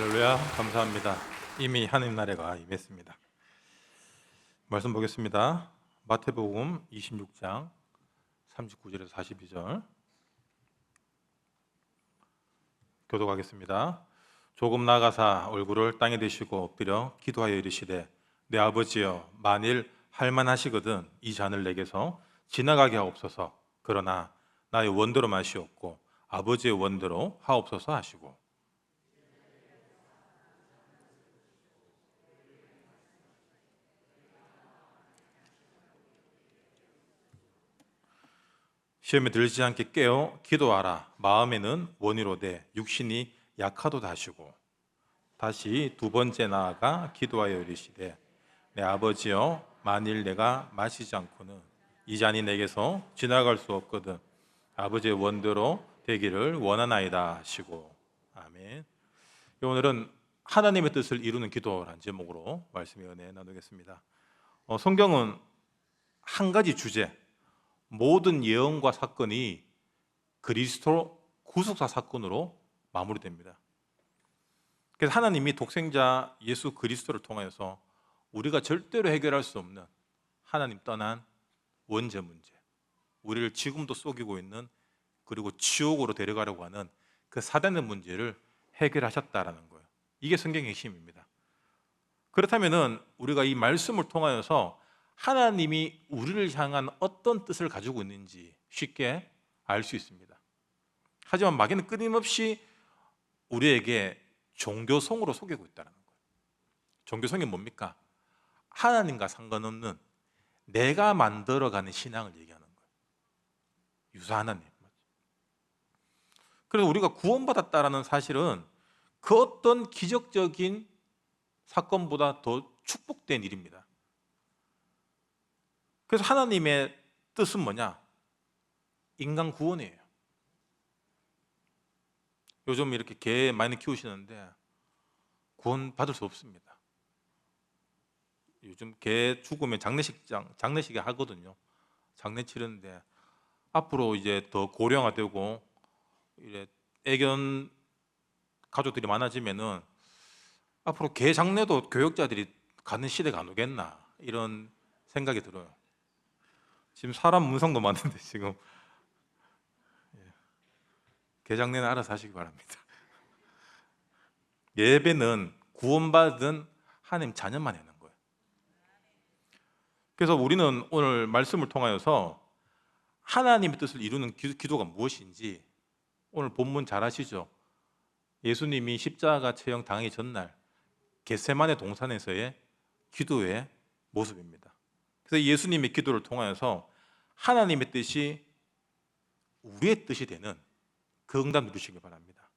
할렐루야, 감사합니다. 이미 하나님 나라가 임했습니다. 말씀 보겠습니다. 마태복음 26장 39절에서 42절 교독하겠습니다. 조금 나아가사 얼굴을 땅에 대시고 엎드려 기도하여 이르시되 내 아버지여, 만일 할만하시거든 이 잔을 내게서 지나가게 하옵소서. 그러나 나의 원대로 마시옵고 아버지의 원대로 하옵소서 하시고. 시험에 들지 않게 깨어 기도하라. 마음에는 원이로되 육신이 약하도다 하시고. 다시 두 번째 나아가 기도하여 이르시되 내 아버지여, 만일 내가 마시지 않고는 이 잔이 내게서 지나갈 수 없거든 아버지의 원대로 되기를 원하나이다 하시고. 아멘. 오늘은 하나님의 뜻을 이루는 기도라는 제목으로 말씀의 은혜 나누겠습니다. 성경은 한 가지 주제, 모든 예언과 사건이 그리스도 구속사 사건으로 마무리됩니다. 그래서 하나님이 독생자 예수 그리스도를 통하여서 우리가 절대로 해결할 수 없는 하나님 떠난 원죄 문제, 우리를 지금도 속이고 있는, 그리고 지옥으로 데려가려고 하는 그 사단의 문제를 해결하셨다라는 거예요. 이게 성경의 핵심입니다. 그렇다면 우리가 이 말씀을 통하여서 하나님이 우리를 향한 어떤 뜻을 가지고 있는지 쉽게 알 수 있습니다. 하지만 마귀는 끊임없이 우리에게 종교성으로 속이고 있다는 거예요. 종교성이 뭡니까? 하나님과 상관없는 내가 만들어가는 신앙을 얘기하는 거예요. 유사 하나님. 그래서 우리가 구원받았다는 사실은 그 어떤 기적적인 사건보다 더 축복된 일입니다. 그래서 하나님의 뜻은 뭐냐? 인간 구원이에요. 요즘 이렇게 개 많이 키우시는데 구원 받을 수 없습니다. 요즘 개 죽으면 장례식에 하거든요. 장례 치르는데 앞으로 이제 더 고령화되고 이제 애견 가족들이 많아지면은 앞으로 개 장례도 교역자들이 가는 시대가 안 오겠나, 이런 생각이 들어요. 지금 사람 문상도 많은데 지금 개 장례는 알아서 하시기 바랍니다. 예배는 구원받은 하나님 자녀만 하는 거예요. 그래서 우리는 오늘 말씀을 통하여서 하나님의 뜻을 이루는 기도가 무엇인지, 오늘 본문 잘 아시죠? 예수님이 십자가 체형 당하기 전날 겟세마네 동산에서의 기도의 모습입니다. 그래서 예수님의 기도를 통하여서 하나님의 뜻이 우리의 뜻이 되는 그 응답 누리시기 바랍니다.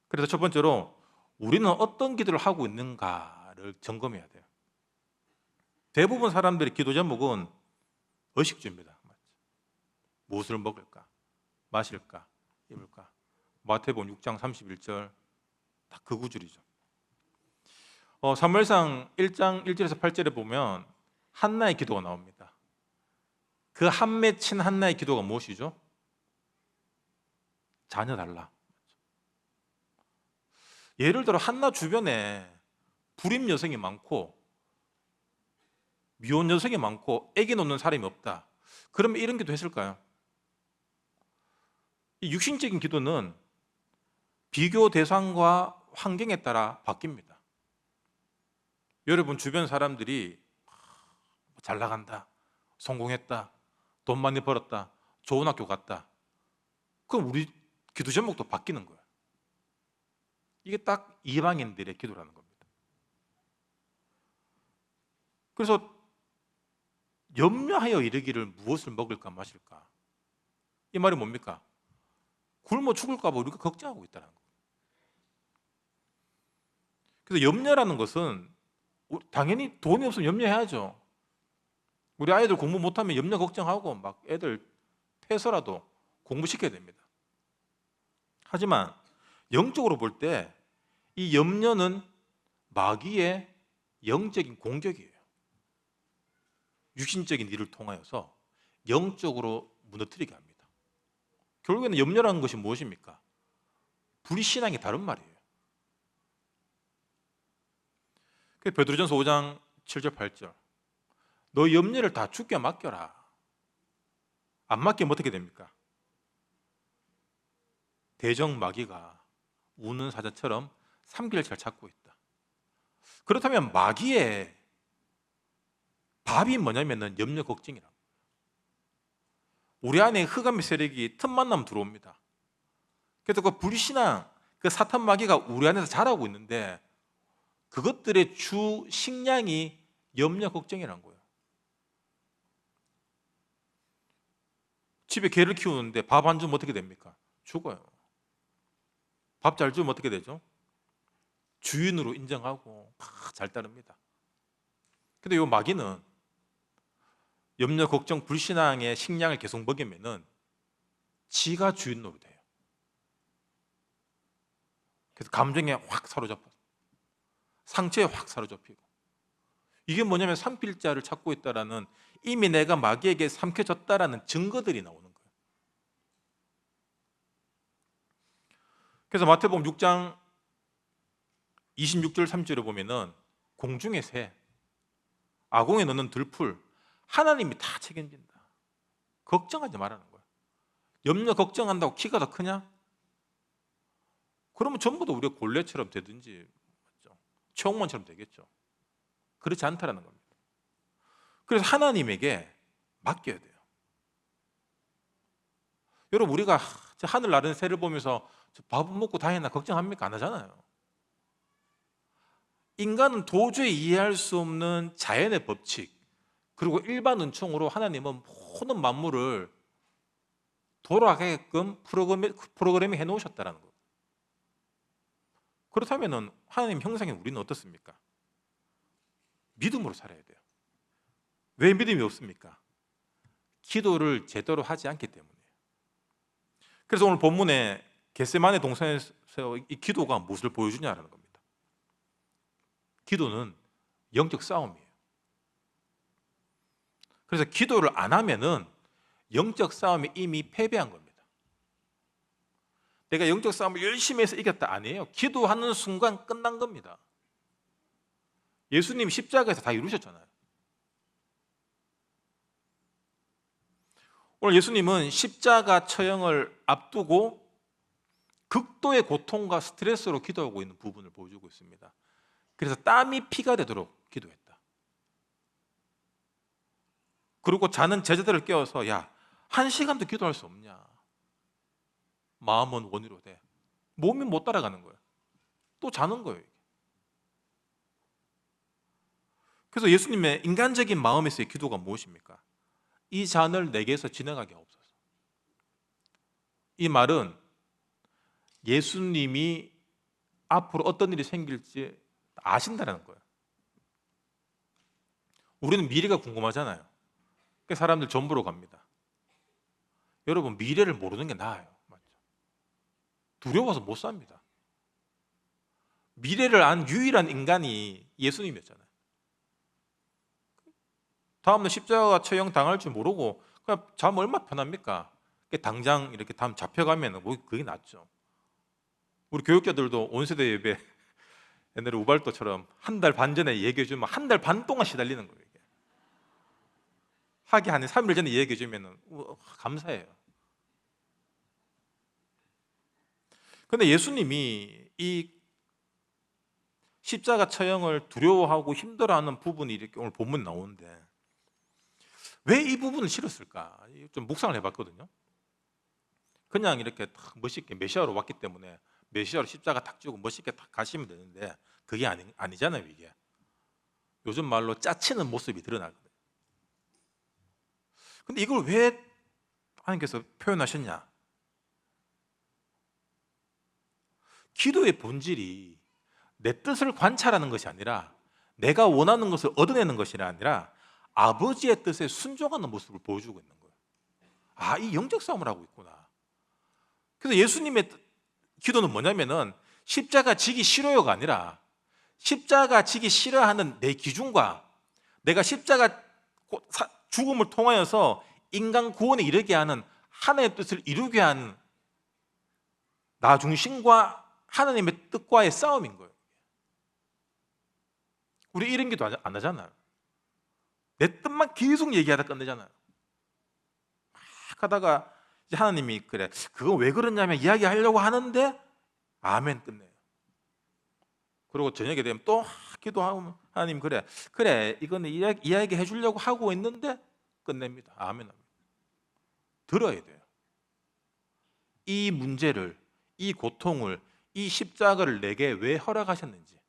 그래서 첫 번째로 우리는 어떤 기도를 하고 있는가를 점검해야 돼요. 대부분 사람들의 기도 제목은 의식주입니다. 무엇을 먹을까, 마실까, 입을까. 마태복음 6장 31절 딱 그 구절이죠. 사무엘상 1장 1절에서 8절에 보면 한나의 기도가 나옵니다. 그 한 맺힌 한나의 기도가 무엇이죠? 자녀 달라. 예를 들어 한나 주변에 불임 여성이 많고 미혼 여성이 많고 아기 놓는 사람이 없다. 그러면 이런 기도 했을까요? 이 육신적인 기도는 비교 대상과 환경에 따라 바뀝니다. 여러분 주변 사람들이 잘 나간다, 성공했다, 돈 많이 벌었다, 좋은 학교 갔다. 그럼 우리 기도 제목도 바뀌는 거예요. 이게 딱 이방인들의 기도라는 겁니다. 그래서 염려하여 이르기를 무엇을 먹을까 마실까, 이 말이 뭡니까? 굶어 죽을까 봐 우리가 걱정하고 있다는 거예요. 그래서 염려라는 것은 당연히 돈이 없으면 염려해야죠. 우리 아이들 공부 못하면 염려 걱정하고 막 애들 패서라도 공부시켜야 됩니다. 하지만 영적으로 볼 때 이 염려는 마귀의 영적인 공격이에요. 육신적인 일을 통하여서 영적으로 무너뜨리게 합니다. 결국에는 염려라는 것이 무엇입니까? 불신앙이 다른 말이에요. 그 베드로전서 5장 7절 8절. 너 염려를 다 주께 맡겨라. 안 맡기면 어떻게 됩니까? 대적마귀가 우는 사자처럼 삼키를 잘 찾고 있다. 그렇다면 마귀의 밥이 뭐냐면은 염려 걱정이라. 우리 안에 흑암의 세력이 틈만 나면 들어옵니다. 그래서 그 불신앙, 그 사탄 마귀가 우리 안에서 자라고 있는데 그것들의 주 식량이 염려 걱정이라는 거예요. 집에 개를 키우는데 밥 안 주면 어떻게 됩니까? 죽어요. 밥 잘 주면 어떻게 되죠? 주인으로 인정하고 잘 따릅니다. 근데 이 마귀는 염려, 걱정, 불신앙의 식량을 계속 먹이면은 지가 주인으로 돼요. 그래서 감정에 확 사로잡고 상처에 확 사로잡히고 이게 뭐냐면 삼킬자를 찾고 있다라는 이미 내가 마귀에게 삼켜졌다라는 증거들이 나오는 거예요. 그래서 마태복음 6장 26절 3절에 보면은 공중의 새, 아궁에 넣는 들풀 하나님이 다 책임진다. 걱정하지 말라는 거예요. 염려 걱정한다고 키가 더 크냐? 그러면 전부 다 우리가 골레처럼 되든지 최홍만처럼 되겠죠. 그렇지 않다라는 겁니다. 그래서 하나님에게 맡겨야 돼요. 여러분 우리가 하늘 나는 새를 보면서 밥은 먹고 다니나 걱정합니까? 안 하잖아요. 인간은 도저히 이해할 수 없는 자연의 법칙 그리고 일반 은총으로 하나님은 모든 만물을 돌아가게끔 프로그래밍 해놓으셨다는 거예요. 그렇다면 하나님 형상인 우리는 어떻습니까? 믿음으로 살아야 돼요. 왜 믿음이 없습니까? 기도를 제대로 하지 않기 때문이에요. 그래서 오늘 본문에 겟세마네 동산에서 이 기도가 무엇을 보여주냐라는 겁니다. 기도는 영적 싸움이에요. 그래서 기도를 안 하면은 영적 싸움이 이미 패배한 겁니다. 내가 영적 싸움을 열심히 해서 이겼다 아니에요. 기도하는 순간 끝난 겁니다. 예수님 십자가에서 다 이루셨잖아요. 오늘 예수님은 십자가 처형을 앞두고 극도의 고통과 스트레스로 기도하고 있는 부분을 보여주고 있습니다. 그래서 땀이 피가 되도록 기도했다. 그리고 자는 제자들을 깨워서 야, 1시간도 기도할 수 없냐? 마음은 원이로 돼. 몸이 못 따라가는 거예요. 또 자는 거예요. 그래서 예수님의 인간적인 마음에서의 기도가 무엇입니까? 이 잔을 내게서 지나가게 하옵소서. 이 말은 예수님이 앞으로 어떤 일이 생길지 아신다는 거예요. 우리는 미래가 궁금하잖아요. 그래서 사람들 점 보러 갑니다. 여러분 미래를 모르는 게 나아요. 맞죠? 두려워서 못 삽니다. 미래를 안 유일한 인간이 예수님이었잖아요. 다음날 십자가 처형 당할 줄 모르고 그냥 잠 얼마나 편합니까? 당장 이렇게 다음 잡혀가면 뭐 그게 낫죠. 우리 교육자들도 온세대 예배 옛날에 우발도처럼 한 달 반 전에 얘기해 주면 한 달 반 동안 시달리는 거예요. 이게. 하기 한 3일 전에 얘기해 주면 감사해요. 그런데 예수님이 이 십자가 처형을 두려워하고 힘들어하는 부분이 이렇게 오늘 본문 나오는데 왜 이 부분을 싫었을까? 좀 묵상을 해봤거든요. 그냥 이렇게 딱 멋있게 메시아로 왔기 때문에 메시아로 십자가 탁 지고 멋있게 탁 가시면 되는데 그게 아니잖아요. 이게 요즘 말로 짜치는 모습이 드러나거든요. 근데 이걸 왜 하나님께서 표현하셨냐? 기도의 본질이 내 뜻을 관찰하는 것이 아니라 내가 원하는 것을 얻어내는 것이 아니라 아버지의 뜻에 순종하는 모습을 보여주고 있는 거예요. 아, 이 영적 싸움을 하고 있구나. 그래서 예수님의 기도는 뭐냐면은 십자가 지기 싫어요가 아니라 십자가 지기 싫어하는 내 기준과 내가 십자가 죽음을 통하여서 인간 구원에 이르게 하는 하나님의 뜻을 이루게 하는 나 중심과 하나님의 뜻과의 싸움인 거예요. 우리 이런 기도 안 하잖아요. 내 뜻만 계속 얘기하다 끝내잖아요. 막 하다가 이제 하나님이 그래, 그거 왜 그러냐면 이야기하려고 하는데 아멘 끝내요. 그리고 저녁에 되면 또 기도하면 하나님 그래 이거는 이야기 해주려고 하고 있는데 끝냅니다. 아멘. 들어야 돼요. 이 문제를, 이 고통을, 이 십자가를 내게 왜 허락하셨는지,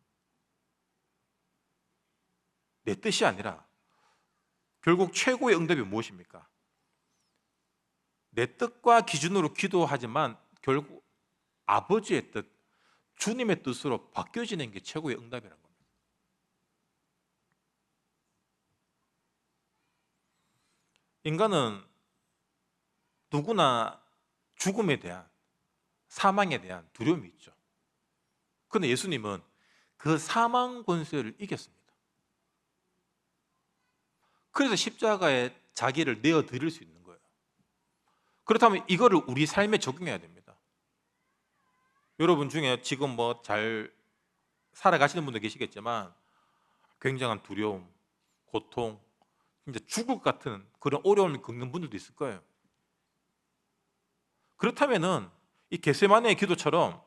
내 뜻이 아니라 결국 최고의 응답이 무엇입니까? 내 뜻과 기준으로 기도하지만 결국 아버지의 뜻, 주님의 뜻으로 바뀌어지는 게 최고의 응답이라는 겁니다. 인간은 누구나 죽음에 대한, 사망에 대한 두려움이 있죠. 그런데 예수님은 그 사망 권세를 이겼습니다. 그래서 십자가에 자기를 내어드릴 수 있는 거예요. 그렇다면 이거를 우리 삶에 적용해야 됩니다. 여러분 중에 지금 뭐 잘 살아가시는 분도 계시겠지만 굉장한 두려움, 고통, 진짜 죽을 것 같은 그런 어려움을 겪는 분들도 있을 거예요. 그렇다면은 이 겟세마네의 기도처럼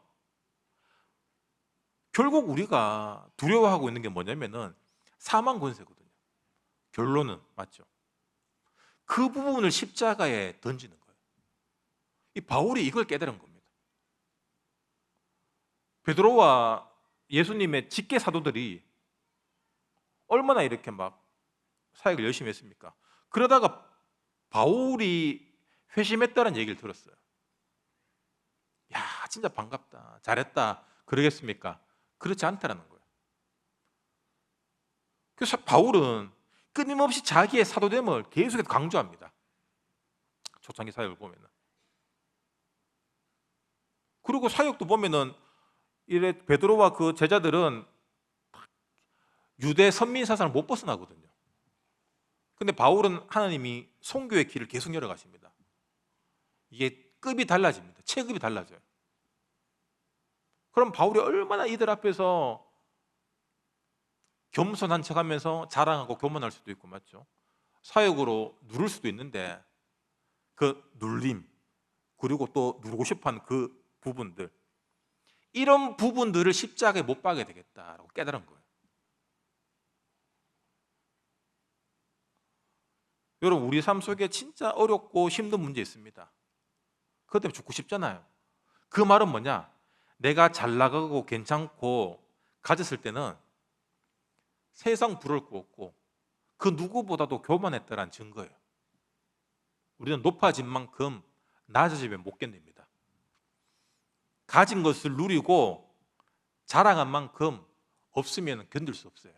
결국 우리가 두려워하고 있는 게 뭐냐면은 사망 권세거든요. 결론은 맞죠. 그 부분을 십자가에 던지는 거예요. 이 바울이 이걸 깨달은 겁니다. 베드로와 예수님의 직계 사도들이 얼마나 이렇게 막 사역을 열심히 했습니까? 그러다가 바울이 회심했다는 얘기를 들었어요. 야, 진짜 반갑다, 잘했다, 그러겠습니까? 그렇지 않다라는 거예요. 그래서 바울은 끊임없이 자기의 사도됨을 계속해서 강조합니다. 초창기 사역을 보면은. 그리고 사역도 보면은 이래 베드로와 그 제자들은 유대 선민 사상을 못 벗어나거든요. 근데 바울은 하나님이 선교의 길을 계속 열어가십니다. 이게 급이 달라집니다. 체급이 달라져요. 그럼 바울이 얼마나 이들 앞에서 겸손한 척하면서 자랑하고 교만할 수도 있고, 맞죠? 사역으로 누를 수도 있는데 그 눌림, 그리고 또 누르고 싶어하는 그 부분들, 이런 부분들을 십자가에 못 박게 되겠다라고 깨달은 거예요. 여러분, 우리 삶 속에 진짜 어렵고 힘든 문제 있습니다. 그것 때문에 죽고 싶잖아요. 그 말은 뭐냐? 내가 잘 나가고 괜찮고 가졌을 때는 세상 부러울 거 없고 그 누구보다도 교만했다는 증거예요. 우리는 높아진 만큼 낮아지면 못 견딥니다. 가진 것을 누리고 자랑한 만큼 없으면 견딜 수 없어요.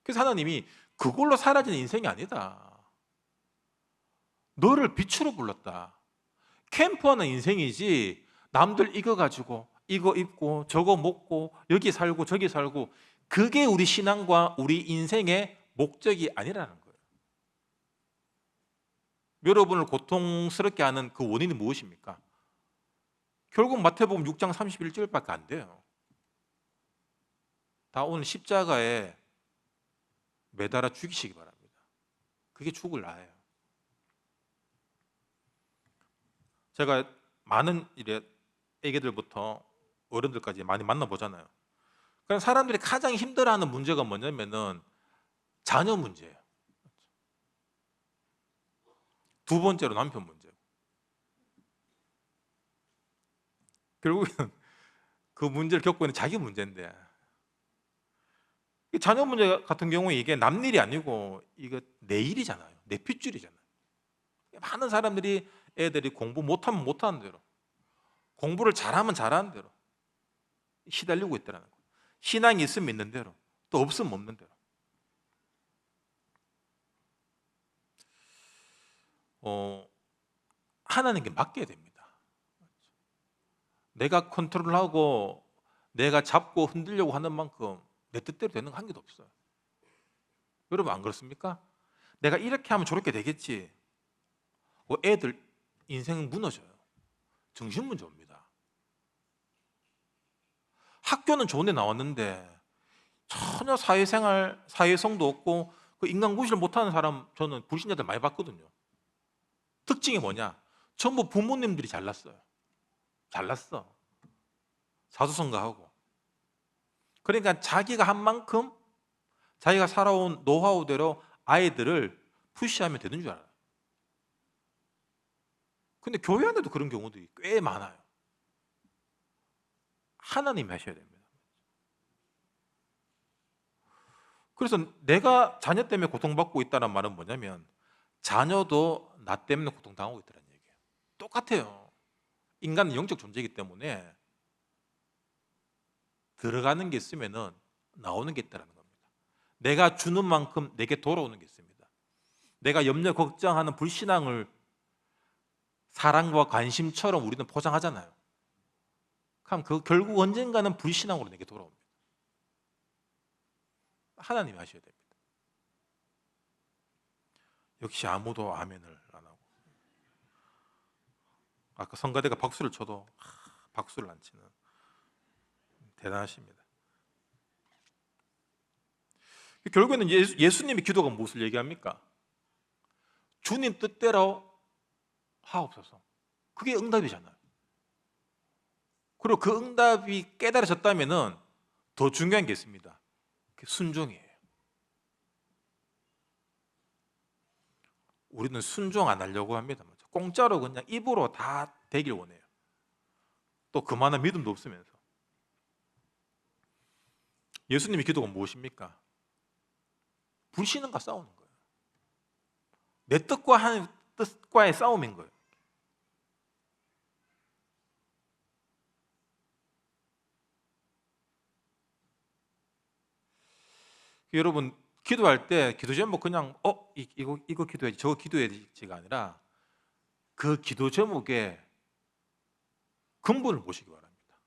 그래서 하나님이 그걸로 사라지는 인생이 아니다. 너를 빛으로 불렀다. 캠프하는 인생이지 남들 이거 가지고 이거 입고 저거 먹고 여기 살고 저기 살고, 그게 우리 신앙과 우리 인생의 목적이 아니라는 거예요. 여러분을 고통스럽게 하는 그 원인이 무엇입니까? 결국 마태복음 6장 31절밖에 안 돼요. 다 오늘 십자가에 매달아 죽이시기 바랍니다. 그게 죽을 나예요. 제가 많은 애기들부터 어른들까지 많이 만나보잖아요. 그럼 사람들이 가장 힘들어하는 문제가 뭐냐면은 자녀 문제예요. 두 번째로 남편 문제. 결국에는 그 문제를 겪고 있는 자기 문제인데, 자녀 문제 같은 경우에 이게 남 일이 아니고 이거 내 일이잖아요. 내 핏줄이잖아요. 많은 사람들이 애들이 공부 못하면 못하는 대로, 공부를 잘하면 잘하는 대로 시달리고 있다는 거예요. 신앙이 있으면 있는 대로, 또 없으면 없는 대로. 하나님께 맡겨야 됩니다. 내가 컨트롤하고 내가 잡고 흔들려고 하는 만큼 내 뜻대로 되는 거 한 개도 없어요. 여러분 안 그렇습니까? 내가 이렇게 하면 저렇게 되겠지. 애들 인생은 무너져요. 정신 문제 옵니다. 학교는 좋은 데 나왔는데 전혀 사회생활, 사회성도 없고 그 인간구실을 못하는 사람 저는 불신자들 많이 봤거든요. 특징이 뭐냐? 전부 부모님들이 잘났어요. 잘났어. 사수성가하고. 그러니까 자기가 한 만큼 자기가 살아온 노하우대로 아이들을 푸시하면 되는 줄 알아요. 근데 교회 안에도 그런 경우들이 꽤 많아요. 하나님이 하셔야 됩니다. 그래서 내가 자녀 때문에 고통받고 있다는 말은 뭐냐면 자녀도 나 때문에 고통당하고 있다는 얘기예요. 똑같아요. 인간은 영적 존재이기 때문에 들어가는 게 있으면 나오는 게 있다는 겁니다. 내가 주는 만큼 내게 돌아오는 게 있습니다. 내가 염려, 걱정하는 불신앙을 사랑과 관심처럼 우리는 포장하잖아요. 그럼 그 결국 언젠가는 불신앙으로 내게 돌아옵니다. 하나님이 하셔야 됩니다. 역시 아무도 아멘을 안 하고, 아까 성가대가 박수를 쳐도 박수를 안 치는, 대단하십니다. 결국에는 예수님의 기도가 무엇을 얘기합니까? 주님 뜻대로 하옵소서. 그게 응답이잖아요. 그리고 그 응답이 깨달아졌다면 더 중요한 게 있습니다. 그게 순종이에요. 우리는 순종 안 하려고 합니다. 공짜로 그냥 입으로 다 되길 원해요. 또 그만한 믿음도 없으면서. 예수님의 기도가 무엇입니까? 불신앙과 싸우는 거예요. 내 뜻과 하나님 뜻과의 싸움인 거예요. 여러분 기도할 때 기도 제목 그냥 이거 기도해야지 저거 기도해야지가 아니라 그 기도 제목에 근본을 보시기 바랍니다.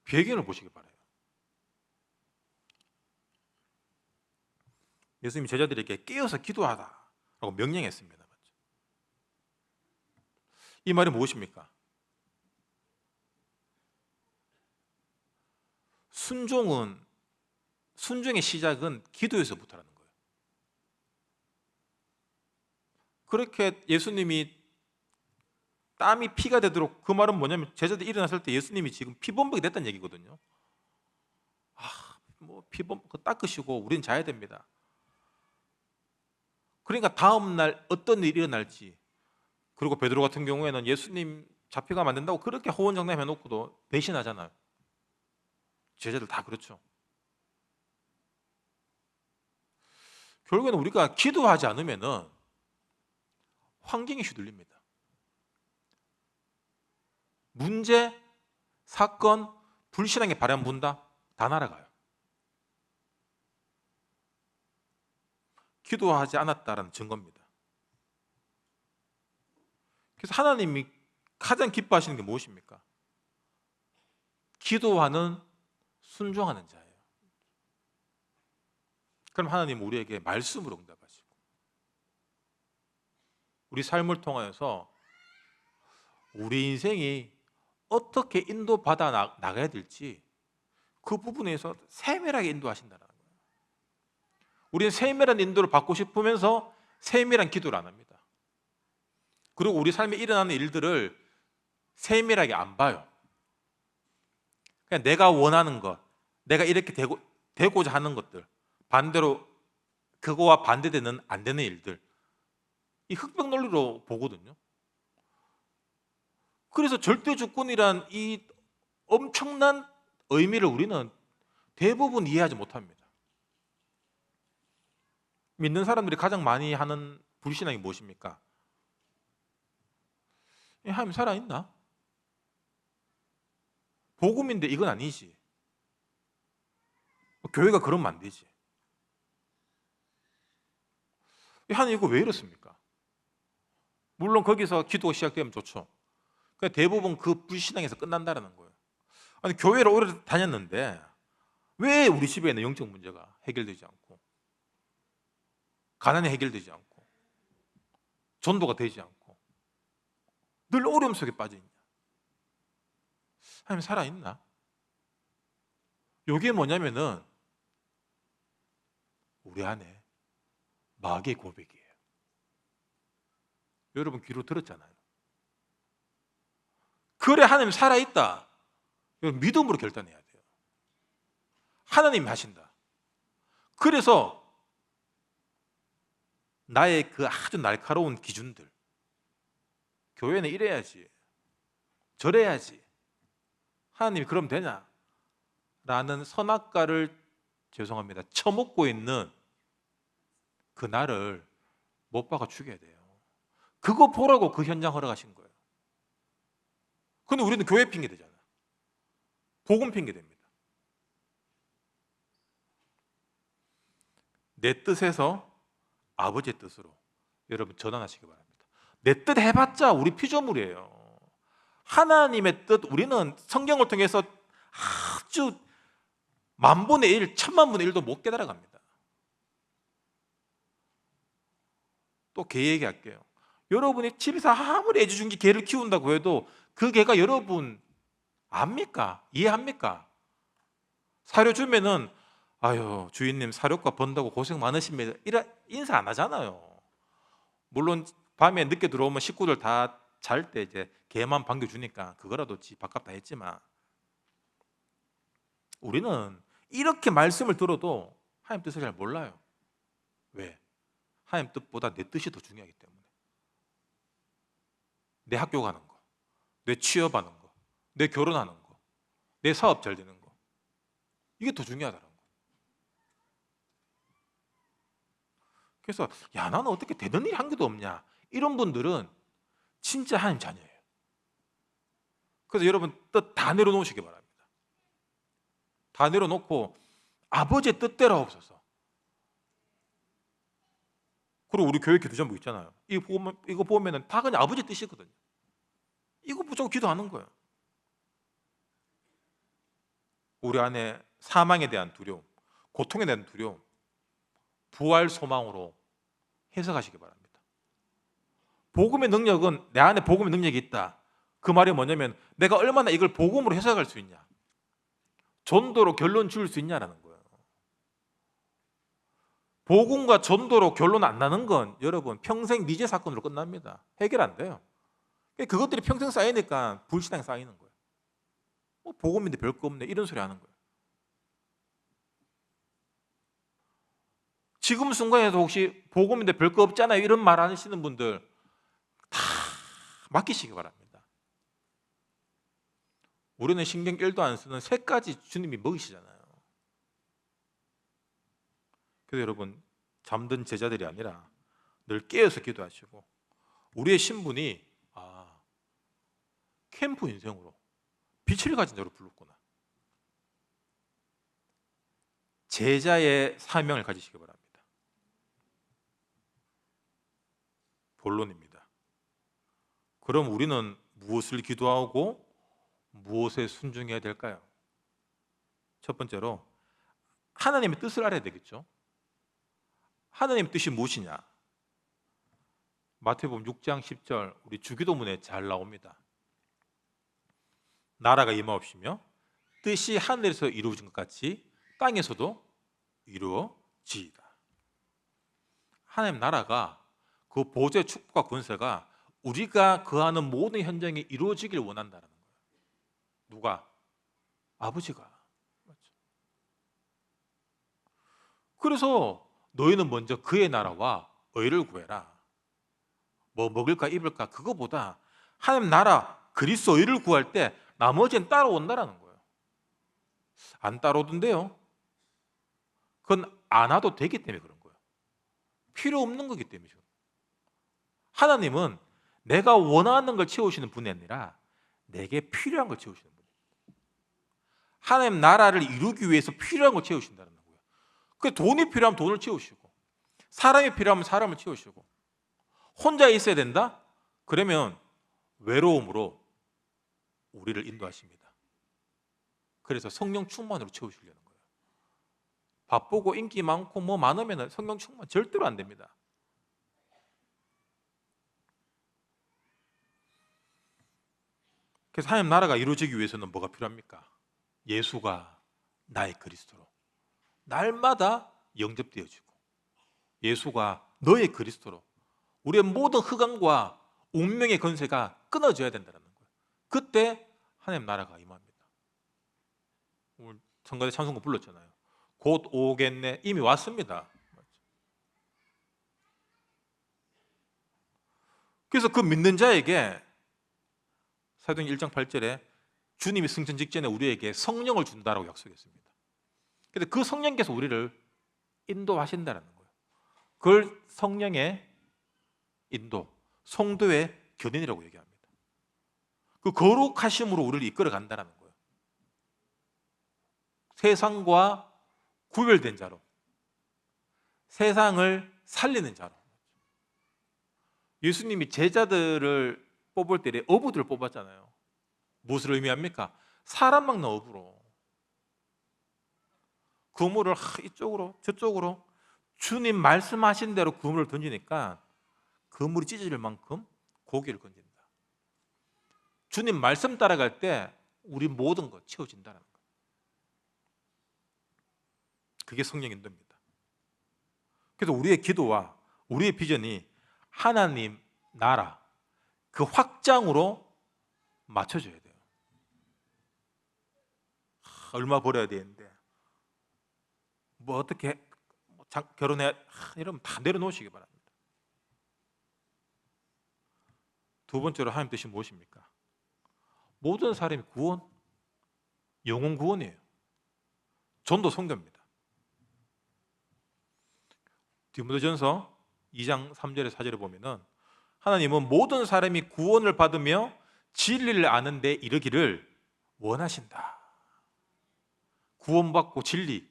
배경을 보시기 바라요. 예수님이 제자들에게 깨어서 기도하라고 명령했습니다. 이 말이 무엇입니까? 순종의 시작은 기도에서부터라는 거예요. 그렇게 예수님이 땀이 피가 되도록, 그 말은 뭐냐면 제자들이 일어났을 때 예수님이 지금 피범벅이 됐다는 얘기거든요. 피범벅 닦으시고 우리는 자야 됩니다. 그러니까 다음 날 어떤 일이 일어날지, 그리고 베드로 같은 경우에는 예수님 잡혀가면 안 된다고 그렇게 호언장담 해놓고도 배신하잖아요. 제자들 다 그렇죠. 결국에는 우리가 기도하지 않으면 환경에 휘둘립니다. 문제, 사건, 불신앙의 바람 분다, 다 날아가요. 기도하지 않았다라는 증거입니다. 그래서 하나님이 가장 기뻐하시는 게 무엇입니까? 기도하는, 순종하는 자예요. 그럼 하나님 우리에게 말씀으로 응답하시고, 우리 삶을 통하여서 우리 인생이 어떻게 인도받아 나가야 될지 그 부분에서 세밀하게 인도하신다는 거예요. 우리는 세밀한 인도를 받고 싶으면서 세밀한 기도를 안 합니다. 그리고 우리 삶에 일어나는 일들을 세밀하게 안 봐요. 그냥 내가 원하는 것, 내가 이렇게 되고자 하는 것들, 반대로 그거와 반대되는 안 되는 일들, 이 흑백 논리로 보거든요. 그래서 절대 주권이란 이 엄청난 의미를 우리는 대부분 이해하지 못합니다. 믿는 사람들이 가장 많이 하는 불신앙이 무엇입니까? 하나님 살아있나? 복음인데 이건 아니지. 교회가 그러면 안 되지. 하나님 이거 왜 이렇습니까? 물론 거기서 기도가 시작되면 좋죠. 그러니까 대부분 그 불신앙에서 끝난다는 거예요. 아니 교회를 오래 다녔는데 왜 우리 집에는 영적 문제가 해결되지 않고, 가난이 해결되지 않고, 전도가 되지 않고, 늘 어려움 속에 빠져 있냐? 하나님 살아있나? 이게 뭐냐면은 우리 안에 마귀의 고백이에요. 여러분 귀로 들었잖아요. 그래, 하나님 살아있다. 이건 믿음으로 결단해야 돼요. 하나님이 하신다. 그래서 나의 그 아주 날카로운 기준들, 교회는 이래야지, 저래야지, 하나님이 그럼 되냐? 라는 선악과를, 죄송합니다, 처먹고 있는 그 나를 못 박아 죽여야 돼요. 그거 보라고 그 현장 허락하신 거예요. 근데 우리는 교회 핑계 대잖아요. 복음 핑계 됩니다. 내 뜻에서 아버지의 뜻으로 여러분 전환하시기 바랍니다. 내 뜻 해봤자 우리 피조물이에요. 하나님의 뜻, 우리는 성경을 통해서 아주 만분의 일, 천만분의 일도 못 깨달아갑니다. 또 개 얘기할게요. 여러분이 집에서 아무리 애지중지 개를 키운다고 해도 그 개가 여러분 압니까? 이해합니까? 사료 주면은 아유 주인님 사료값 번다고 고생 많으십니다 이래 인사 안 하잖아요. 물론 밤에 늦게 들어오면 식구들 다 잘 때 이제 개만 반겨주니까 그거라도 지 밥값 다 했지만, 우리는 이렇게 말씀을 들어도 하나님 뜻을 잘 몰라요. 왜? 하나님 뜻보다 내 뜻이 더 중요하기 때문에. 내 학교 가는 거, 내 취업하는 거, 내 결혼하는 거, 내 사업 잘 되는 거, 이게 더 중요하다는 거. 그래서 야 나는 어떻게 되는 일이 한 개도 없냐, 이런 분들은 진짜 하나님 자녀예요. 그래서 여러분 뜻 다 내려놓으시기 바랍니다. 다 내려놓고 아버지의 뜻대로 하옵소서. 그리고 우리 교회 기도전부 있잖아요. 이거 보면은 다 그냥 아버지 뜻이거든요. 이거 무조건 기도하는 거예요. 우리 안에 사망에 대한 두려움, 고통에 대한 두려움, 부활 소망으로 해석하시기 바랍니다. 복음의 능력은, 내 안에 복음의 능력이 있다. 그 말이 뭐냐면 내가 얼마나 이걸 복음으로 해석할 수 있냐, 전도로 결론 지을 수 있냐라는 거예요. 복음과 전도로 결론 안 나는 건 여러분 평생 미제 사건으로 끝납니다. 해결 안 돼요. 그것들이 평생 쌓이니까 불신앙이 쌓이는 거예요. 뭐 복음인데 별거 없네 이런 소리 하는 거예요. 지금 순간에도 혹시 복음인데 별거 없잖아요 이런 말 하시는 분들 다 맡기시기 바랍니다. 우리는 신경 1도 안 쓰는 세 가지 주님이 먹이시잖아요. 그래서 여러분 잠든 제자들이 아니라 늘 깨어서 기도하시고, 우리의 신분이 캠프 인생으로 빛을 가진 자로 불렀구나, 제자의 사명을 가지시기 바랍니다. 본론입니다. 그럼 우리는 무엇을 기도하고 무엇에 순종해야 될까요? 첫 번째로 하나님의 뜻을 알아야 되겠죠. 하나님의 뜻이 무엇이냐? 마태복음 6장 10절 우리 주기도문에 잘 나옵니다. 나라가 임하옵시며 뜻이 하늘에서 이루어진 것 같이 땅에서도 이루어지이다. 하나님 나라가, 그 보좌의 축복과 권세가 우리가 거하는 모든 현장에 이루어지길 원한다는 거예요. 누가? 아버지가. 맞죠? 그래서 너희는 먼저 그의 나라와 의를 구해라. 뭐 먹을까 입을까 그거보다 하나님 나라 그리스도 의를 구할 때 나머지는 따라온다라는 거예요. 안 따라오던데요. 그건 안 와도 되기 때문에 그런 거예요. 필요 없는 거기 때문이죠. 하나님은 내가 원하는 걸 채우시는 분이 아니라 내게 필요한 걸 채우시는 분이에요. 하나님 나라를 이루기 위해서 필요한 걸 채우신다는 거예요. 그 돈이 필요하면 돈을 채우시고, 사람이 필요하면 사람을 채우시고, 혼자 있어야 된다? 그러면 외로움으로 우리를 인도하십니다. 그래서 성령 충만으로 채우시려는 거예요. 바쁘고 인기 많고 뭐 많으면 성령 충만 절대로 안 됩니다. 그래서 하나님 나라가 이루어지기 위해서는 뭐가 필요합니까? 예수가 나의 그리스도로 날마다 영접되어지고 예수가 너의 그리스도로 우리의 모든 흑암과 운명의 권세가 끊어져야 된다는 거예요. 그때 하나님 나라가 임합니다. 오늘 성가대 찬송가 불렀잖아요. 곧 오겠네. 이미 왔습니다. 그래서 그 믿는 자에게 사도행 1장 8절에 주님이 승천 직전에 우리에게 성령을 준다라고 약속했습니다. 그런데 그 성령께서 우리를 인도하신다는 거예요. 그걸 성령의 인도, 성도의 견인이라고 얘기합니다. 그 거룩하심으로 우리를 이끌어 간다는 거예요. 세상과 구별된 자로, 세상을 살리는 자로. 예수님이 제자들을 뽑을 때 어부들을 뽑았잖아요. 무엇을 의미합니까? 사람 막는 어부로. 그물을 이쪽으로 저쪽으로 주님 말씀하신 대로 그물을 던지니까 그물이 찢어질 만큼 고기를 건진다. 주님 말씀 따라갈 때 우리 모든 것 채워진다는 것. 그게 성령 인도입니다. 그래서 우리의 기도와 우리의 비전이 하나님 나라 그 확장으로 맞춰져야 돼요. 얼마 벌어야 되는데 뭐 어떻게 결혼해 이러면 다 내려놓으시기 바랍니다. 두 번째로 하나님 뜻이 무엇입니까? 모든 사람이 구원, 영혼 구원이에요. 전도 선교입니다. 디모데전서 2장 3절에 4절에 보면은 하나님은 모든 사람이 구원을 받으며 진리를 아는 데 이르기를 원하신다. 구원받고 진리,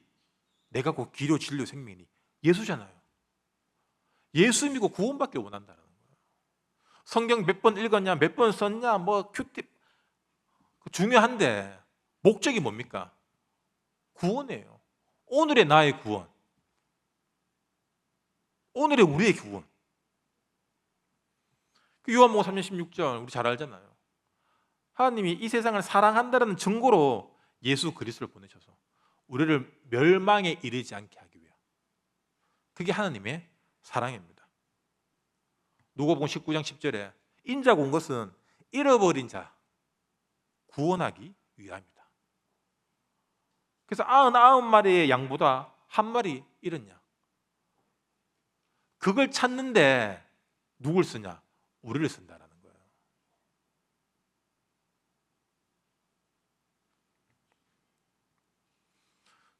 내가 곧 길이요 진리요 생명이니 예수잖아요. 예수 믿고 구원받기 원한다는 거예요. 성경 몇 번 읽었냐, 몇 번 썼냐, 뭐 큐팁 중요한데 목적이 뭡니까? 구원이에요. 오늘의 나의 구원, 오늘의 우리의 구원. 요한복음 3장 16절 우리 잘 알잖아요. 하나님이 이 세상을 사랑한다는 증거로 예수 그리스도를 보내셔서 우리를 멸망에 이르지 않게 하기 위해. 그게 하나님의 사랑입니다. 누가복음 19장 10절에 인자가 온 것은 잃어버린 자 구원하기 위함이다. 그래서 99마리의 양보다 한 마리 잃었냐. 그걸 찾는데 누굴 쓰냐? 우리를 쓴다라는 거예요.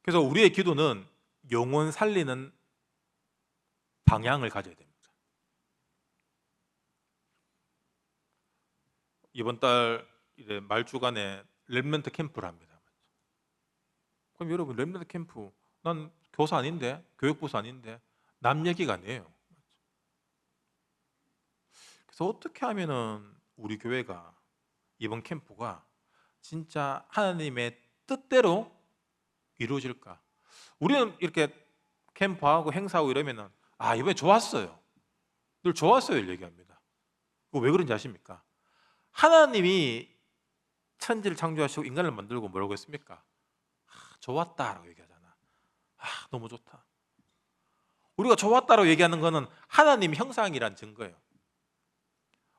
그래서 우리의 기도는 영혼 살리는 방향을 가져야 됩니다. 이번 달 말주간에 렘넌트 캠프를 합니다. 그럼 여러분 렘넌트 캠프 난 교사 아닌데 교육부사 아닌데 남 얘기가 아니에요. 그래서 어떻게 하면은 우리 교회가 이번 캠프가 진짜 하나님의 뜻대로 이루어질까? 우리는 이렇게 캠프하고 행사하고 이러면은 이번에 좋았어요. 늘 좋았어요 얘기합니다. 왜 그런지 아십니까? 하나님이 천지를 창조하시고 인간을 만들고 뭐라고 했습니까? 좋았다라고 얘기하잖아. 너무 좋다. 우리가 좋았다라고 얘기하는 것은 하나님 형상이란 증거예요.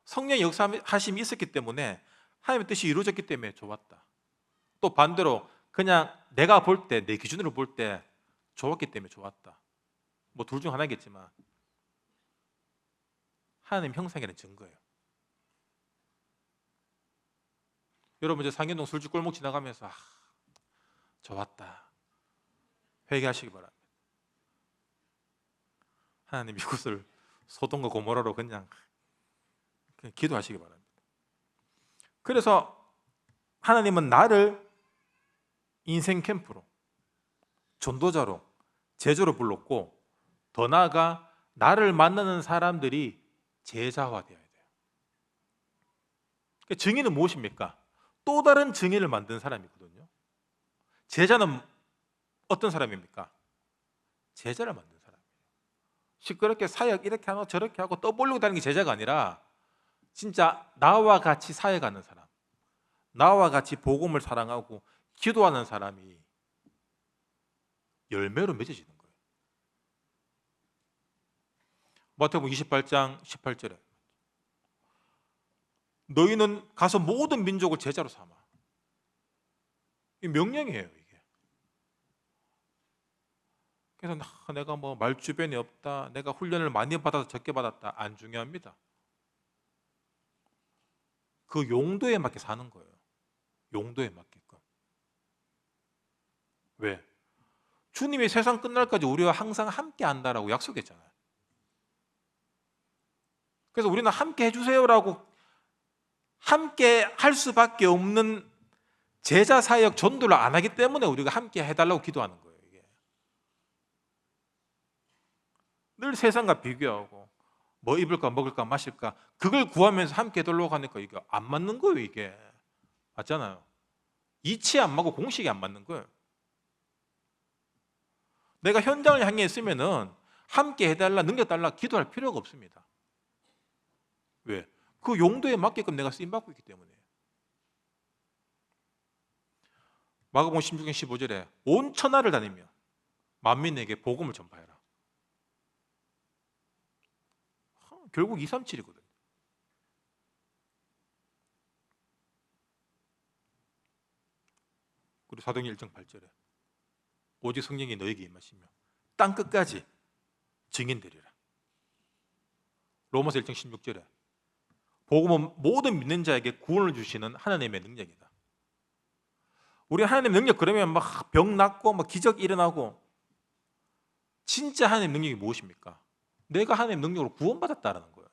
성령의 역사하심이 있었기 때문에 하나님의 뜻이 이루어졌기 때문에 좋았다. 또 반대로 그냥 내가 볼 때, 내 기준으로 볼 때 좋았기 때문에 좋았다. 뭐 둘 중 하나겠지만 하나님 형상이라는 증거예요. 여러분 이제 상현동 술집 골목 지나가면서 좋았다 회개하시기 바랍니다. 하나님 이곳을 소돔과 고모라로 그냥 기도하시기 바랍니다. 그래서 하나님은 나를 인생 캠프로, 전도자로, 제자로 불렀고 더 나아가 나를 만나는 사람들이 제자화되어야 돼요. 그러니까 증인은 무엇입니까? 또 다른 증인을 만든 사람이거든요. 제자는 어떤 사람입니까? 제자를 만든 사람이에요. 시끄럽게 사역 이렇게 하고 저렇게 하고 떠벌리고 다니는 게 제자가 아니라 진짜 나와 같이 사역하는 사람, 나와 같이 복음을 사랑하고 기도하는 사람이 열매로 맺어지는 거예요. 마태복음 28장 18절에 너희는 가서 모든 민족을 제자로 삼아. 이 명령이에요, 이게. 그래서 내가 뭐 말주변이 없다, 내가 훈련을 많이 받아서 적게 받았다, 안 중요합니다. 그 용도에 맞게 사는 거예요. 용도에 맞게끔. 왜? 주님이 세상 끝날까지 우리와 항상 함께 한다라고 약속했잖아요. 그래서 우리는 함께 해주세요라고 함께 할 수밖에 없는 제자 사역 전도를 안 하기 때문에 우리가 함께 해달라고 기도하는 거예요. 이게. 늘 세상과 비교하고 뭐 입을까 먹을까 마실까 그걸 구하면서 함께 해달라고 하니까 이게 안 맞는 거예요. 이게 맞잖아요. 이치 안 맞고 공식이 안 맞는 거예요. 내가 현장을 향해 있으면은 함께 해달라, 능력달라 기도할 필요가 없습니다. 왜? 그 용도에 맞게끔 내가 쓰임받고 있기 때문에. 마가복음 16장 15절에 온 천하를 다니며 만민에게 복음을 전파해라. 결국 237이거든. 그리고 사도행전 1장 8절에 오직 성령이 너에게 임하시며 땅 끝까지 증인되리라. 로마서 1장 16절에 복음은 모든 믿는 자에게 구원을 주시는 하나님의 능력이다. 우리 하나님의 능력 그러면 막 병 낫고 막 기적 일어나고 진짜 하나님의 능력이 무엇입니까? 내가 하나님의 능력으로 구원받았다라는 거예요.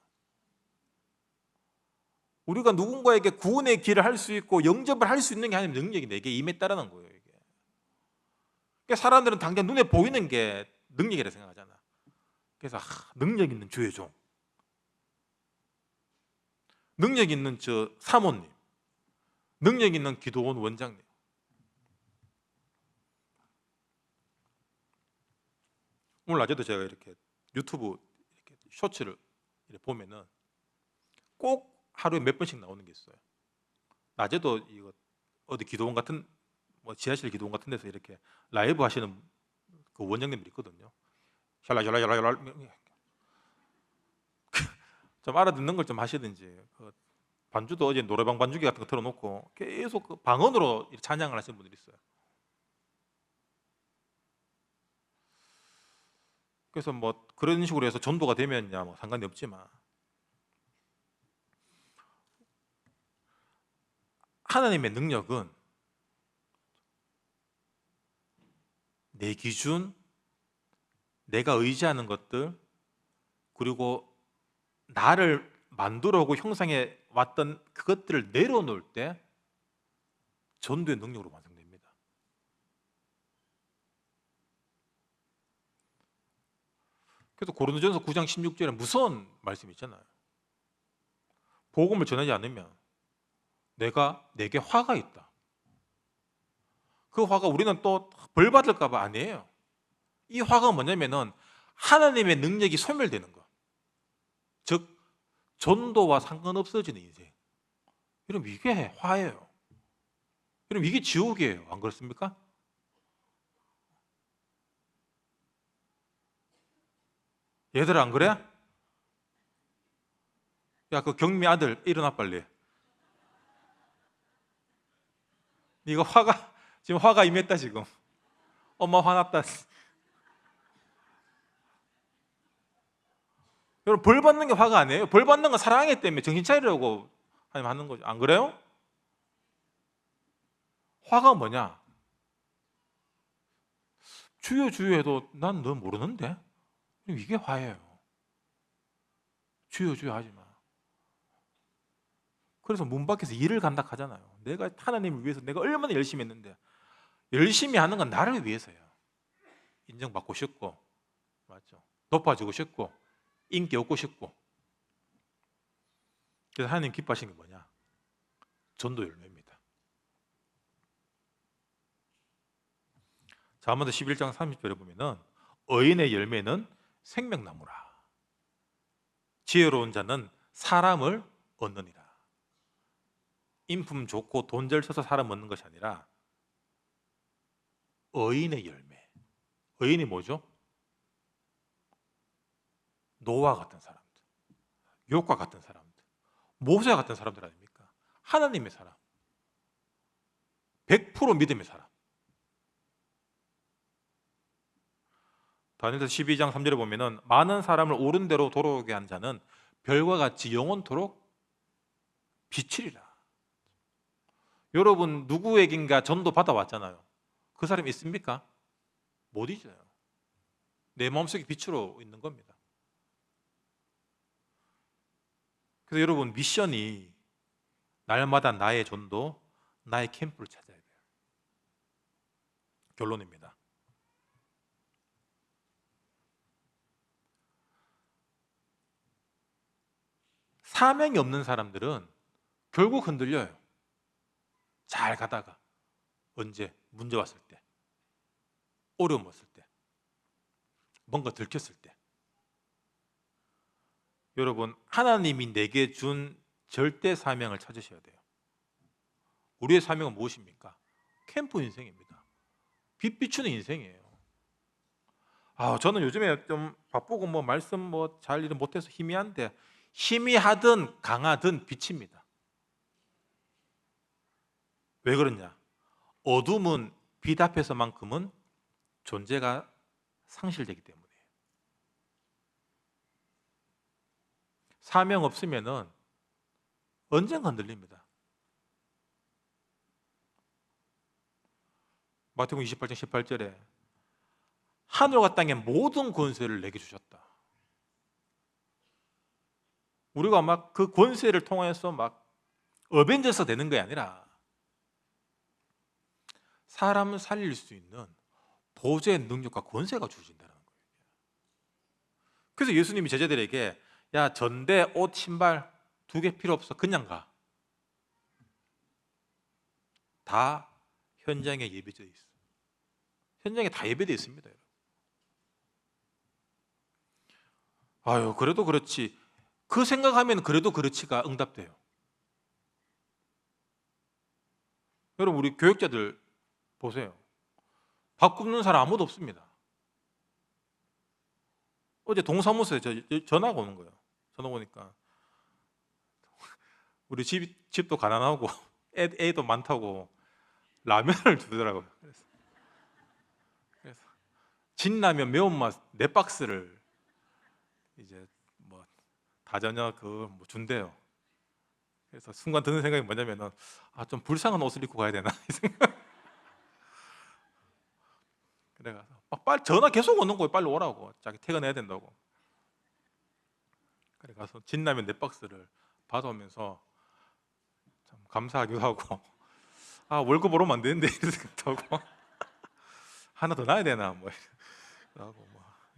우리가 누군가에게 구원의 길을 할 수 있고 영접을 할 수 있는 게 하나님의 능력이 내게 임했다라는 거예요. 이게. 그러니까 사람들은 당장 눈에 보이는 게 능력이라 생각하잖아. 그래서 능력 있는 주의 종, 능력 있는 저 사모님, 능력 있는 기도원 원장님. 오늘 낮에도 제가 이렇게 유튜브 이렇게 쇼츠를 이렇게 보면은 꼭 하루에 몇 번씩 나오는 게 있어요. 낮에도 이거 어디 기도원 같은 뭐 지하실 기도원 같은 데서 이렇게 라이브 하시는 그 원장님들이 있거든요. 샬라샬라샬라 좀 알아듣는 걸 좀 하시든지. 그 반주도 어제 노래방 반주기 같은 거 틀어놓고 계속 그 방언으로 찬양을 하시는 분들이 있어요. 그래서 뭐 그런 식으로 해서 전도가 되면야 뭐 상관이 없지만 하나님의 능력은 내 기준, 내가 의지하는 것들, 그리고 나를 만들어 오고 형성해 왔던 그것들을 내려놓을 때 전도의 능력으로 완성됩니다. 그래서 고린도전서 9장 16절에 무서운 말씀이 있잖아요. 복음을 전하지 않으면 내게 화가 있다. 그 화가 우리는 또 벌 받을까 봐 아니에요. 이 화가 뭐냐면은 하나님의 능력이 소멸되는 거. 즉 전도와 상관없어지는 인생. 여러분 이게 화예요. 여러분 이게 지옥이에요. 안 그렇습니까? 얘들 안 그래? 야, 그 경미 아들 일어나 빨리. 네가 지금 화가 임했다 지금. 엄마 화났다. 여러분 벌 받는 게 화가 아니에요. 벌 받는 건 사랑하기 때문에 정신 차리려고 하는 거죠. 안 그래요? 화가 뭐냐? 주여 주여 해도 난 너 모르는데? 이게 화예요. 주여 주여 하지 마. 그래서 문 밖에서 일을 간다 하잖아요. 내가 하나님을 위해서 내가 얼마나 열심히 했는데 열심히 하는 건 나를 위해서요. 인정받고 싶고, 맞죠? 높아지고 싶고, 인기 얻고 싶고. 그래서 하나님 기뻐하시는 게 뭐냐? 전도 열매입니다. 자, 한번 더 11장 30절에 보면은 의인의 열매는 생명나무라. 지혜로운 자는 사람을 얻느니라. 인품 좋고 돈 잘 써서 사람 얻는 것이 아니라 의인의 열매. 의인이 뭐죠? 노아 같은 사람들, 욥과 같은 사람들, 모세 같은 사람들 아닙니까? 하나님의 사람, 100% 믿음의 사람. 다니엘서 12장 3절에 보면은 많은 사람을 옳은 대로 돌아오게 한 자는 별과 같이 영원토록 비치리라. 여러분 누구에겐가 전도 받아왔잖아요. 그 사람 있습니까? 못 잊어요. 내 마음속에 빛으로 있는 겁니다. 그래서 여러분 미션이 날마다 나의 전도, 나의 캠프를 찾아야 돼요. 결론입니다. 사명이 없는 사람들은 결국 흔들려요. 잘 가다가 언제 문제 왔을 때, 어려움 왔을 때, 뭔가 들켰을 때. 여러분 하나님이 내게 준 절대 사명을 찾으셔야 돼요. 우리의 사명은 무엇입니까? 캠프 인생입니다. 빛 비추는 인생이에요. 저는 요즘에 좀 바쁘고 말씀 잘 일을 못해서 희미한데, 희미하든 강하든 빛입니다. 왜 그러냐? 어둠은 빛 앞에서만큼은 존재가 상실되기 때문이에요. 사명 없으면은 언젠가 흔들립니다. 마태복음 28장 18절에 하늘과 땅의 모든 권세를 내게 주셨다. 우리가 막 그 권세를 통해서 막 어벤져스 되는 게 아니라 사람을 살릴 수 있는 보좌의 능력과 권세가 주어진다는 거예요. 그래서 예수님이 제자들에게 야, 전대, 옷, 신발 2개 필요 없어. 그냥 가. 다 현장에 예배되어 있어. 현장에 다 예배되어 있습니다. 그래도 그렇지. 그 생각하면 그래도 그렇지가 응답돼요. 여러분 우리 교육자들 보세요. 밥 굽는 사람 아무도 없습니다. 어제 동사무소에 전화가 오는 거예요. 전화 오니까 우리 집도 가난하고 애도 많다고 라면을 주더라고요. 그래서 진라면 매운맛 4박스를 이제 다저녁 준대요. 그래서 순간 드는 생각이 뭐냐면은 좀 불쌍한 옷을 입고 가야 되나 이 생각. 그래가서 빨리 전화 계속 오는 거예요. 빨리 오라고. 자기 퇴근해야 된다고. 그래 가서 진라면 4박스를 받아오면서 참 감사하기도 하고 월급 벌어면 안 되는데 이런 생각도 하고 하나 더 놔야 되나 하고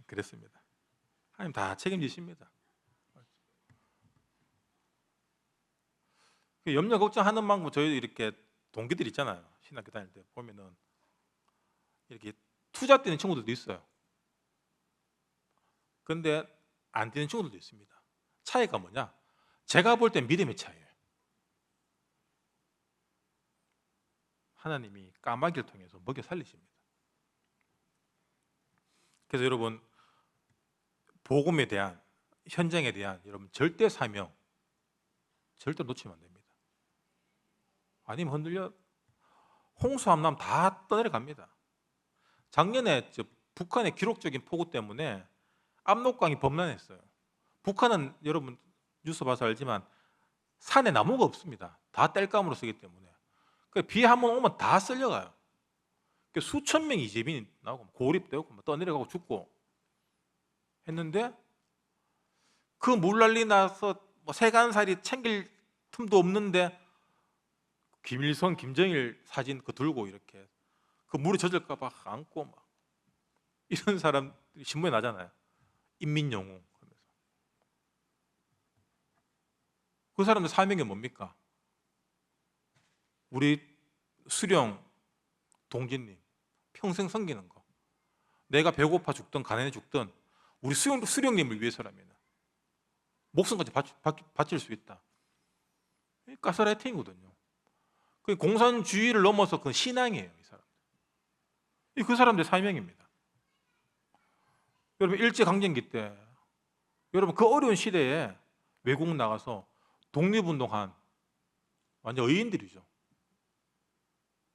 그랬습니다. 하나님 다 책임지십니다. 염려 걱정하는 만큼 저희 이렇게 동기들 있잖아요. 신학교 다닐 때 보면은 이렇게 투자 뛰는 친구들도 있어요. 그런데 안 뛰는 친구들도 있습니다. 차이가 뭐냐? 제가 볼 땐 믿음의 차이예요. 하나님이 까마귀를 통해서 먹여 살리십니다. 그래서 여러분 복음에 대한, 현장에 대한 여러분 절대 사명 절대 놓치면 안 됩니다. 아니면 흔들려 홍수함 나면 다 떠내려갑니다. 작년에 북한의 기록적인 폭우 때문에 압록강이 범람했어요. 북한은 여러분 뉴스 봐서 알지만 산에 나무가 없습니다. 다 땔감으로 쓰기 때문에 비 한 번 오면 다 쓸려가요. 수천 명이 이재민이 나오고 고립되고 떠내려가고 죽고 했는데 그 물난리 나서 세간살이 챙길 틈도 없는데 김일성, 김정일 사진 들고 이렇게 그 물에 젖을까 봐 안고 이런 사람들이 신문에 나잖아요. 인민영웅 하면서. 그 사람들 사명이 뭡니까? 우리 수령 동지님 평생 섬기는 거. 내가 배고파 죽든 가난해 죽든 우리 수령님을 위해서라면 목숨까지 바칠 수 있다. 가스라이팅이거든요. 그 공산주의를 넘어서 그 신앙이에요. 이 사람들. 그 사람들의 사명입니다. 여러분 일제강점기 때 여러분 그 어려운 시대에 외국 나가서 독립운동한 완전 의인들이죠.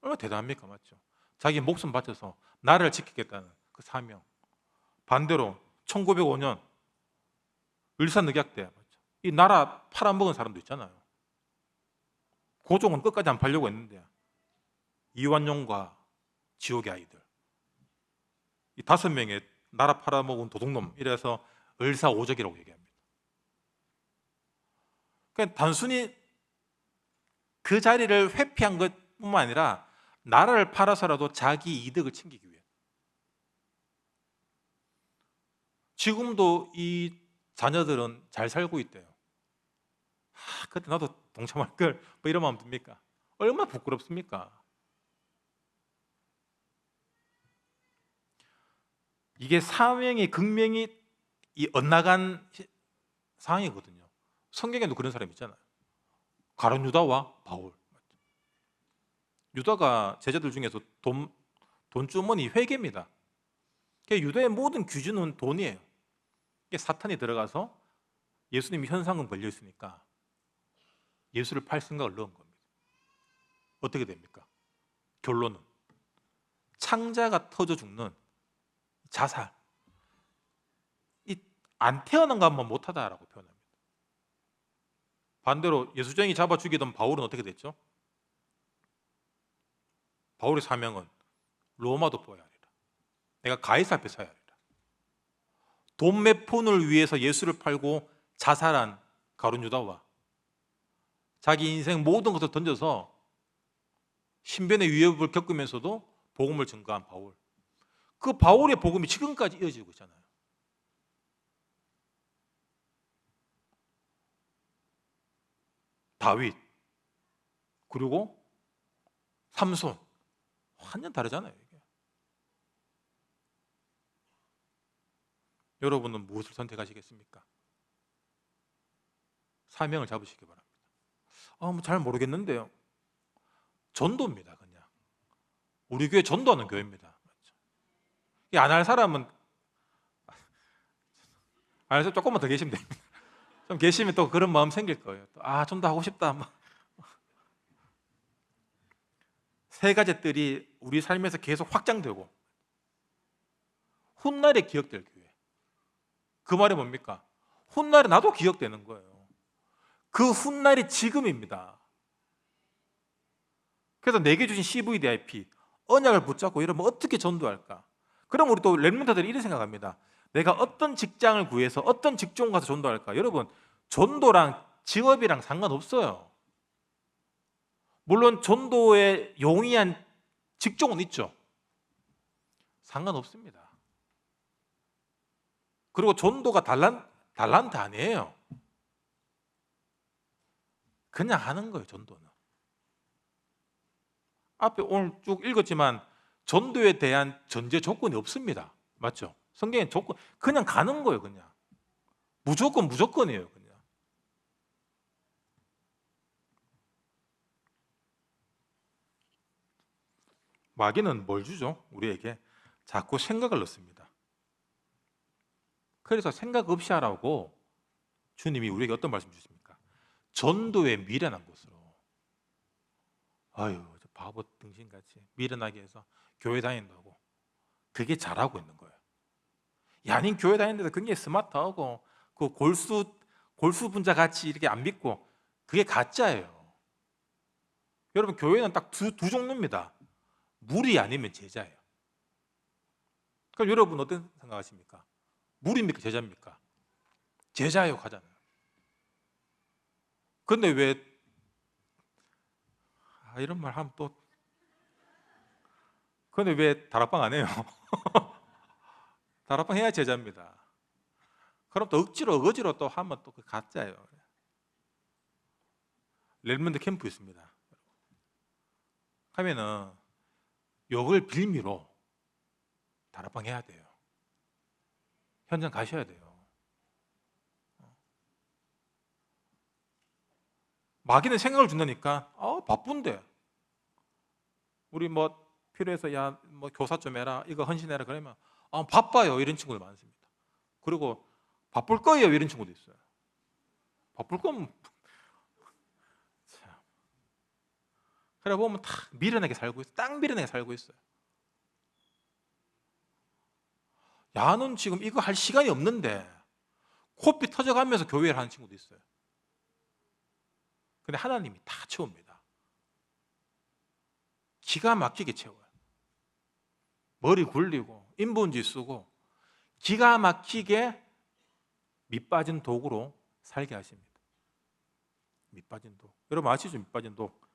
얼마나 대단합니까? 맞죠? 자기 목숨 바쳐서 나라를 지키겠다는 그 사명. 반대로 1905년 을사늑약 때 이 나라 팔아먹은 사람도 있잖아요. 고종은 끝까지 안 팔려고 했는데 이완용과 지옥의 아이들, 이 5명의 나라 팔아먹은 도둑놈, 이래서 을사오적이라고 얘기합니다. 그러니까 단순히 그 자리를 회피한 것뿐만 아니라 나라를 팔아서라도 자기 이득을 챙기기 위해. 지금도 이 자녀들은 잘 살고 있대요. 그때 나도 동참할 걸, 뭐 이런 마음 듭니까? 얼마나 부끄럽습니까? 이게 사명의 극명이 엇나간 상황이거든요. 성경에도 그런 사람 있잖아요. 가룟 유다와 바울. 유다가 제자들 중에서 돈주머니 회계입니다. 유다의 모든 규준은 돈이에요. 사탄이 들어가서 예수님이 현상금 걸려 있으니까 예수를 팔 생각을 넣은 겁니다. 어떻게 됩니까? 결론은 창자가 터져 죽는 자살. 안 태어난 것만 못하다라고 표현합니다. 반대로 예수쟁이 잡아 죽이던 바울은 어떻게 됐죠? 바울의 사명은 로마도 보아야 하리라. 내가 가이사 앞에 서야 하리라. 돈 몇 푼을 위해서 예수를 팔고 자살한 가룟 유다와 자기 인생 모든 것을 던져서 신변의 위협을 겪으면서도 복음을 증거한 바울. 그 바울의 복음이 지금까지 이어지고 있잖아요. 다윗, 그리고 삼손, 완전 다르잖아요. 이게. 여러분은 무엇을 선택하시겠습니까? 사명을 잡으시기 바랍니다. 뭐 잘 모르겠는데요. 전도입니다, 그냥. 우리 교회 전도하는 교회입니다. 안 할 사람은 안 해서 조금만 더 계시면 됩니다. 좀 계시면 또 그런 마음 생길 거예요. 전도하고 싶다. 세 가지 뜰이 우리 삶에서 계속 확장되고 훗날에 기억될 교회. 그 말이 뭡니까? 훗날에 나도 기억되는 거예요. 그 훗날이 지금입니다. 그래서 내게 주신 CVDIP 언약을 붙잡고 이러면 어떻게 전도할까? 그럼 우리 또 렘넌트들이 이렇게 생각합니다. 내가 어떤 직장을 구해서 어떤 직종 가서 전도할까? 여러분, 전도랑 직업이랑 상관없어요. 물론 전도에 용이한 직종은 있죠. 상관없습니다. 그리고 전도가 달란트 아니에요. 그냥 하는 거예요, 전도는. 앞에 오늘 쭉 읽었지만 전도에 대한 전제 조건이 없습니다. 맞죠? 성경에 조건, 그냥 가는 거예요, 그냥. 무조건이에요, 그냥. 마귀는 뭘 주죠? 우리에게 자꾸 생각을 넣습니다. 그래서 생각 없이 하라고 주님이 우리에게 어떤 말씀 주십니까? 전도에 미련한 것으로. 아유, 저 바보 등신같이 미련하게 해서 교회 다닌다고. 그게 잘하고 있는 거예요. 아닌 교회 다니는데도 굉장히 스마트하고 그 골수 분자 같이 이렇게 안 믿고, 그게 가짜예요. 여러분, 교회는 딱 두 종류입니다. 물이 아니면 제자예요. 그럼 여러분 어떤 생각하십니까? 물입니까? 제자입니까? 제자예요, 가잖아요. 근데 왜 이런 말 하면 또, 근데 왜 다락방 안 해요? 다락방 해야 제자입니다. 그럼 또 어거지로 또 하면 또 그 가짜예요. 렐몬드 캠프 있습니다. 하면은 욕을 빌미로 다락방 해야 돼요. 현장 가셔야 돼요. 마귀는 생각을 준다니까. 바쁜데 우리 필요해서 뭐 교사 좀 해라, 이거 헌신해라 그러면 바빠요, 이런 친구들 많습니다. 그리고 바쁠 거예요 이런 친구도 있어요. 바쁠 거면 참. 그래 보면 다 미련하게 살고 있어요. 딱 미련하게 살고 있어요. 야는 지금 이거 할 시간이 없는데 코피 터져가면서 교회를 하는 친구도 있어요. 근데 하나님이 다 채웁니다. 기가 막히게 채워요. 머리 굴리고 인본주의 쓰고 기가 막히게 밑빠진 독으로 살게 하십니다. 밑빠진 독. 여러분 아시죠? 밑빠진 독.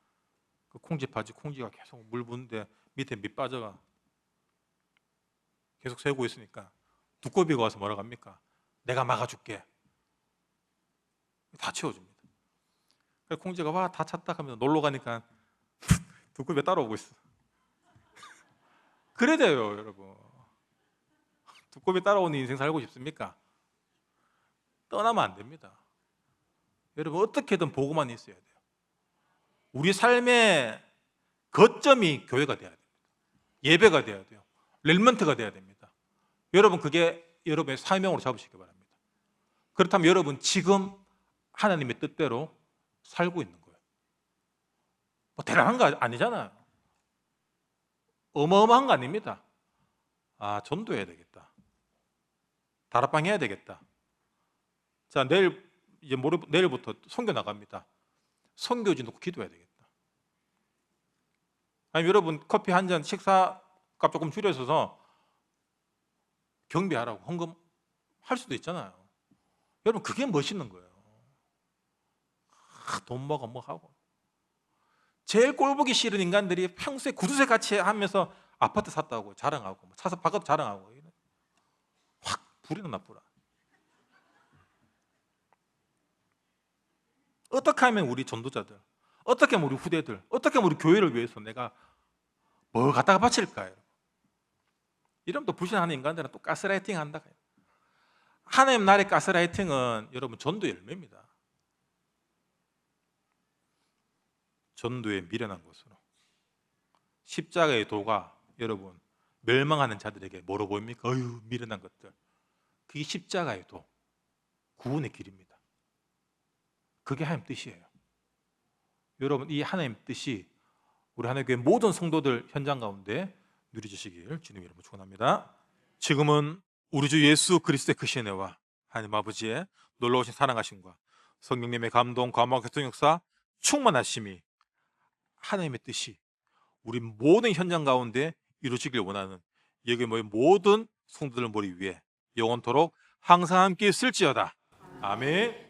그 콩쥐 콩쥐가 계속 물 부는데 밑에 밑 빠져가 계속 새고 있으니까 두꺼비가 와서 뭐라고 합니까? 내가 막아줄게. 다 채워줍니다. 그래서 콩쥐가 와 다 찼다 하면서 놀러 가니까 두꺼비가 따라오고 있어. 그래야 돼요 여러분. 두꺼비 따라오는 인생 살고 싶습니까? 떠나면 안 됩니다. 여러분 어떻게든 보고만 있어야 돼요. 우리 삶의 거점이 교회가 돼야 됩니다. 예배가 돼야 돼요. 렐먼트가 돼야 됩니다. 여러분 그게 여러분의 사명으로 잡으시기 바랍니다. 그렇다면 여러분 지금 하나님의 뜻대로 살고 있는 거예요. 뭐 대단한 거 아니잖아요. 어마어마한 거 아닙니다. 아, 전도해야 되겠다. 다락방 해야 되겠다. 자, 내일부터 선교 나갑니다. 선교지 놓고 기도해야 되겠다. 아니 여러분 커피 한 잔 식사값 조금 줄여서 경비하라고 헌금 할 수도 있잖아요. 여러분 그게 멋있는 거예요. 돈 먹어 뭐 하고. 제일 꼴보기 싫은 인간들이 평소에 구두쇠 같이 하면서 아파트 샀다고 자랑하고 차서 바꿔도 자랑하고 확 불이 나쁘라. 어떻게 하면 우리 전도자들, 어떻게 하면 우리 후대들, 어떻게 하면 우리 교회를 위해서 내가 뭘 갖다가 바칠까요? 이러면 또 불신하는 인간들은 또 가스라이팅 한다. 하나님 나라의 가스라이팅은 여러분 전도 열매입니다. 전도에 미련한 것으로 십자가의 도가 여러분 멸망하는 자들에게 뭐로 보입니까? 어휴 미련한 것들. 그게 십자가의 도, 구원의 길입니다. 그게 하나님 뜻이에요. 여러분 이 하나님 뜻이 우리 하나님교회 모든 성도들 현장 가운데 누려주시길 주님 이름으로 축원합니다. 지금은 우리 주 예수 그리스도의 크신 은혜와 하나님 아버지의 놀라우신 사랑하심과 성령님의 감동, 감화, 교통 역사, 충만하심이 하나님의 뜻이 우리 모든 현장 가운데 이루어지길 원하는 여기 모인 모든 성도들 머리 위에 영원토록 항상 함께 있을지어다. 아멘.